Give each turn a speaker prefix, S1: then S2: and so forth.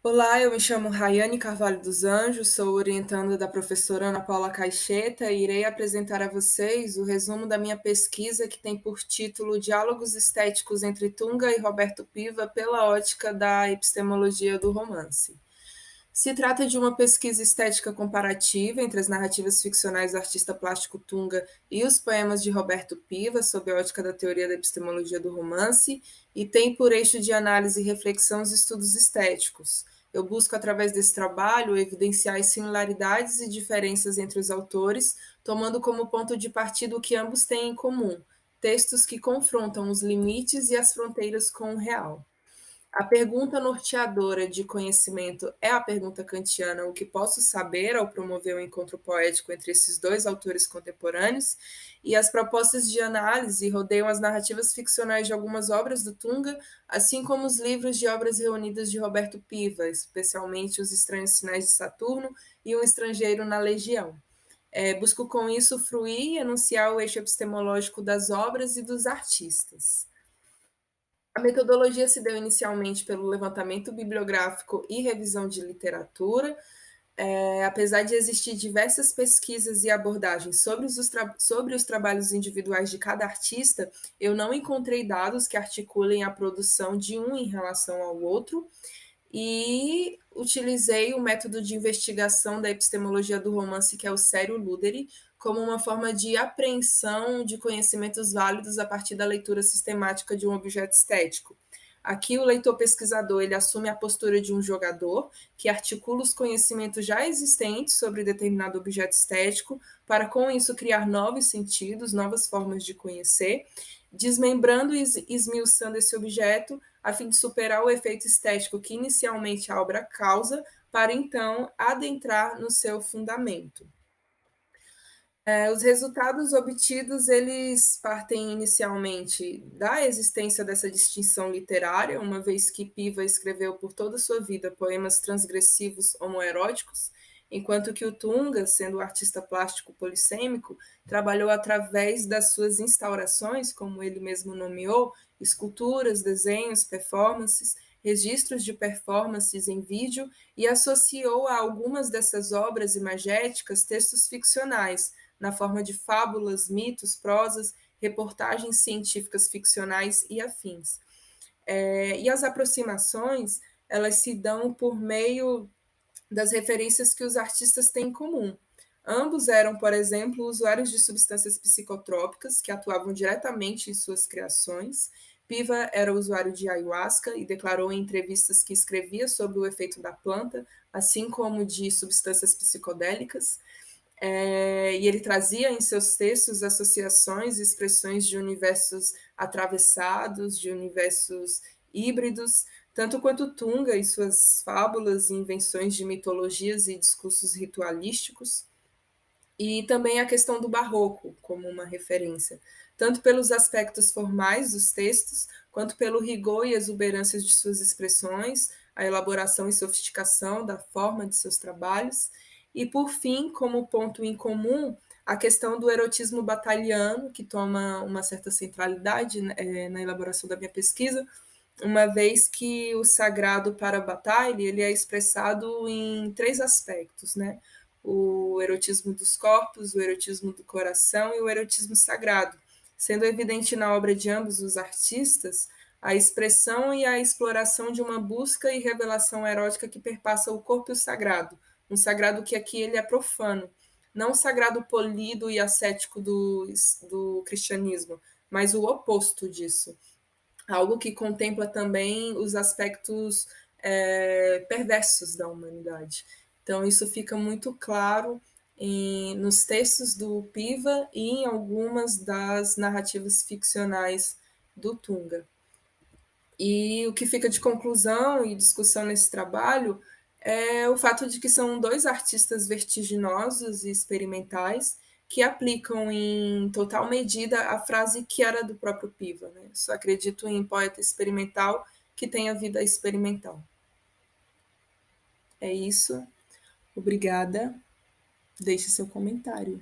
S1: Olá, eu me chamo Raiane Carvalho dos Anjos, sou orientanda da professora Ana Paula Caixeta e irei apresentar a vocês o resumo da minha pesquisa que tem por título Diálogos Estéticos entre Tunga e Roberto Piva pela ótica da epistemologia do romance. Se trata de uma pesquisa estética comparativa entre as narrativas ficcionais do artista plástico Tunga e os poemas de Roberto Piva, sob a ótica da teoria da epistemologia do romance, e tem por eixo de análise e reflexão os estudos estéticos. Eu busco, através desse trabalho, evidenciar as similaridades e diferenças entre os autores, tomando como ponto de partida o que ambos têm em comum: textos que confrontam os limites e as fronteiras com o real. A pergunta norteadora de conhecimento é a pergunta kantiana: o que posso saber, ao promover o encontro poético entre esses dois autores contemporâneos, e as propostas de análise rodeiam as narrativas ficcionais de algumas obras do Tunga, assim como os livros de obras reunidas de Roberto Piva, especialmente Os Estranhos Sinais de Saturno e Um Estrangeiro na Legião. Busco com isso fruir e enunciar o eixo epistemológico das obras e dos artistas. A metodologia se deu inicialmente pelo levantamento bibliográfico e revisão de literatura. Apesar de existir diversas pesquisas e abordagens sobre os trabalhos individuais de cada artista, eu não encontrei dados que articulem a produção de um em relação ao outro, e utilizei o método de investigação da epistemologia do romance, que é o Sério Luderi, como uma forma de apreensão de conhecimentos válidos a partir da leitura sistemática de um objeto estético. Aqui o leitor pesquisador ele assume a postura de um jogador que articula os conhecimentos já existentes sobre determinado objeto estético para com isso criar novos sentidos, novas formas de conhecer, desmembrando e esmiuçando esse objeto a fim de superar o efeito estético que inicialmente a obra causa, para então adentrar no seu fundamento. Os resultados obtidos eles partem inicialmente da existência dessa distinção literária, uma vez que Piva escreveu por toda a sua vida poemas transgressivos homoeróticos, enquanto que o Tunga, sendo um artista plástico polissêmico, trabalhou através das suas instaurações, como ele mesmo nomeou, esculturas, desenhos, performances, registros de performances em vídeo, e associou a algumas dessas obras imagéticas textos ficcionais, na forma de fábulas, mitos, prosas, reportagens científicas ficcionais e afins. E as aproximações, elas se dão por meio das referências que os artistas têm em comum. Ambos eram, por exemplo, usuários de substâncias psicotrópicas que atuavam diretamente em suas criações. Piva era usuário de ayahuasca e declarou em entrevistas que escrevia sobre o efeito da planta, assim como de substâncias psicodélicas. E ele trazia em seus textos associações e expressões de universos atravessados, de universos híbridos, tanto quanto Tunga e suas fábulas e invenções de mitologias e discursos ritualísticos, e também a questão do barroco como uma referência, tanto pelos aspectos formais dos textos, quanto pelo rigor e exuberância de suas expressões, a elaboração e sofisticação da forma de seus trabalhos, e por fim, como ponto em comum, a questão do erotismo batalhano, que toma uma certa centralidade na elaboração da minha pesquisa, uma vez que o sagrado para Bataille ele é expressado em três aspectos, né? O erotismo dos corpos, o erotismo do coração e o erotismo sagrado, sendo evidente na obra de ambos os artistas a expressão e a exploração de uma busca e revelação erótica que perpassa o corpo e o sagrado, um sagrado que aqui ele é profano, não o sagrado polido e ascético do cristianismo, mas o oposto disso, algo que contempla também os aspectos perversos da humanidade. Então, isso fica muito claro nos textos do Piva e em algumas das narrativas ficcionais do Tunga. E o que fica de conclusão e discussão nesse trabalho é o fato de que são dois artistas vertiginosos e experimentais que aplicam em total medida a frase que era do próprio Piva. Né? Só acredito em poeta experimental que tenha vida experimental. É isso. Obrigada. Deixe seu comentário.